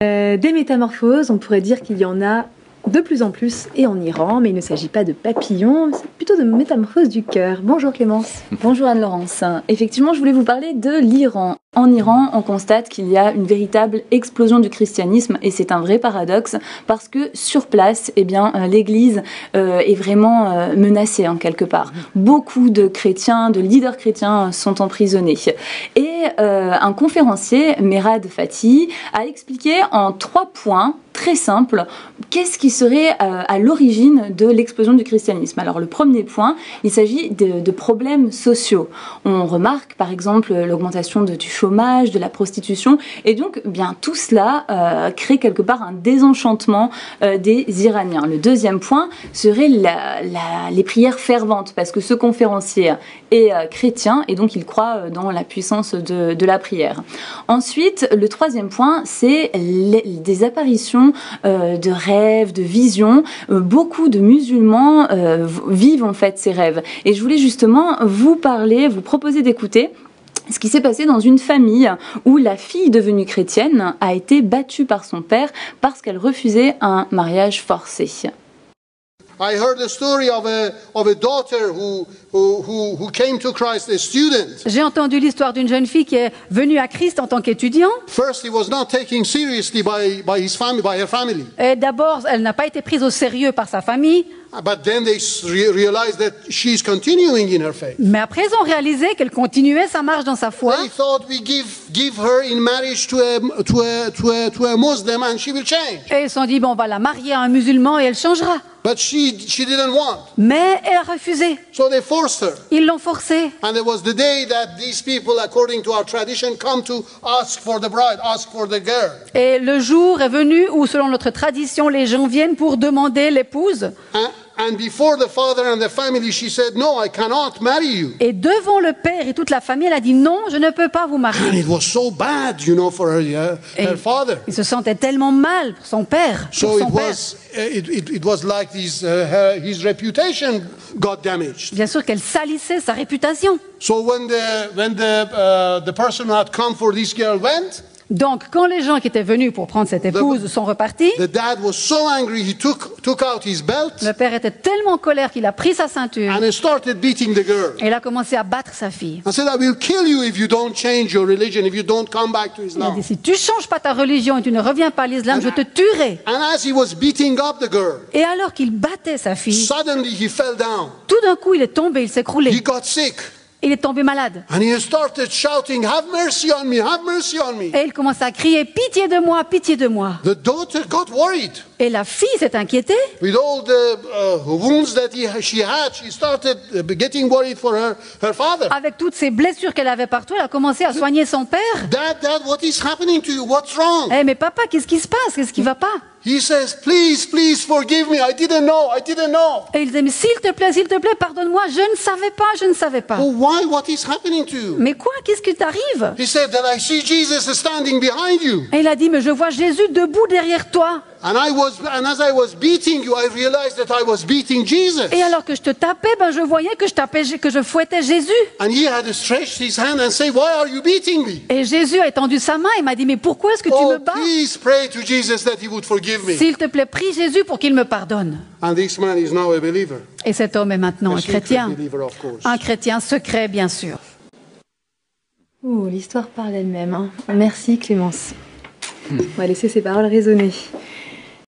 Des métamorphoses, on pourrait dire qu'il y en a de plus en plus et en Iran, mais il ne s'agit pas de papillons, c'est plutôt de métamorphoses du cœur. Bonjour Clémence. Bonjour Anne-Laurence. Effectivement, je voulais vous parler de l'Iran. En Iran, on constate qu'il y a une véritable explosion du christianisme et c'est un vrai paradoxe parce que sur place, l'Église est vraiment menacée en quelque part. Beaucoup de chrétiens, de leaders chrétiens sont emprisonnés. Et un conférencier, Merad Fatih, a expliqué en 3 points très simples qu'est-ce qui serait à l'origine de l'explosion du christianisme. Alors le premier point, il s'agit de problèmes sociaux. On remarque par exemple l'augmentation du chômage, de la prostitution, et donc tout cela crée quelque part un désenchantement des Iraniens. Le deuxième point serait les prières ferventes, parce que ce conférencier est chrétien et donc il croit dans la puissance de la prière. Ensuite, le troisième point, c'est des apparitions de rêves, de visions. Beaucoup de musulmans vivent en fait ces rêves. Et je voulais justement vous proposer d'écouter ce qui s'est passé dans une famille où la fille devenue chrétienne a été battue par son père parce qu'elle refusait un mariage forcé. I heard the story of a daughter who came to Christ, a student. J'ai entendu l'histoire d'une jeune fille qui est venue à Christ en tant qu'étudiant. First, he was not taken seriously by her family. Et d'abord, elle n'a pas été prise au sérieux par sa famille. But then they realized that she's continuing in her faith. Mais après, ils ont réalisé qu'elle continuait sa marche dans sa foi. They thought we give her in marriage to a Muslim and she will change. Et ils se sont dit, on va la marier à un musulman et elle changera. But she didn't want. Mais elle a refusé. So they forced her. Ils l'ont forcée. And it was the day that these people, according to our tradition, come to ask for the bride, ask for the girl. Et le jour est venu où, selon notre tradition, les gens viennent pour demander l'épouse. And before the father and the family, she said, "No, I cannot marry you." Et devant le père et toute la famille, elle a dit non, je ne peux pas vous marier. And it was so bad, for her father. Il se sentait tellement mal pour son père. So it was like his reputation got damaged. Bien sûr qu'elle salissait sa réputation. So when the person who had come for this girl went. Donc, quand les gens qui étaient venus pour prendre cette épouse sont repartis, the dad was so angry, he took out his belt. Le père était tellement en colère qu'il a pris sa ceinture. And he started beating the girl. Et il a commencé à battre sa fille. I said, I will kill you if you don't change your religion, if you don't come back to Islam. Il a dit, si tu changes pas ta religion et tu ne reviens pas à l'islam, je te tuerai. And as he was beating up the girl, et alors qu'il battait sa fille, suddenly he fell down. Tout d'un coup, il est tombé, il s'est écroulé. He got sick. Il est tombé malade. And he started shouting, "Have mercy on me, have mercy on me." Et il commence à crier, pitié de moi, pitié de moi. The daughter got worried. Et la fille s'est inquiétée. With all the wounds that she had, she started getting worried for her father. Avec toutes ces blessures qu'elle avait partout, elle a commencé à soigner son père. Dad, what is happening to you? What's wrong? Mais papa, qu'est-ce qui se passe? Qu'est-ce qui va pas? He says, please forgive me. I didn't know. Et il disait, mais s'il te plaît, pardonne-moi. Je ne savais pas. Oh, why? What is happening to you? Mais quoi? Qu'est-ce qui t'arrive? He said that I see Jesus standing behind you. Et il a dit, mais je vois Jésus debout derrière toi. And as I was beating you, I realized that I was beating Jesus. Et alors que je te tapais, je voyais que je fouettais Jésus. And he had stretched his hand and said, "Why are you beating me?" Et Jésus a étendu sa main et m'a dit, mais pourquoi est-ce que tu me bats? Please pray to Jesus that he would forgive me. S'il te plaît, prie Jésus pour qu'il me pardonne. And this man is now a believer. Et cet homme est maintenant un chrétien. Believer, un chrétien secret, bien sûr. L'histoire parle elle-même. Merci Clémence. On va laisser ces paroles résonner.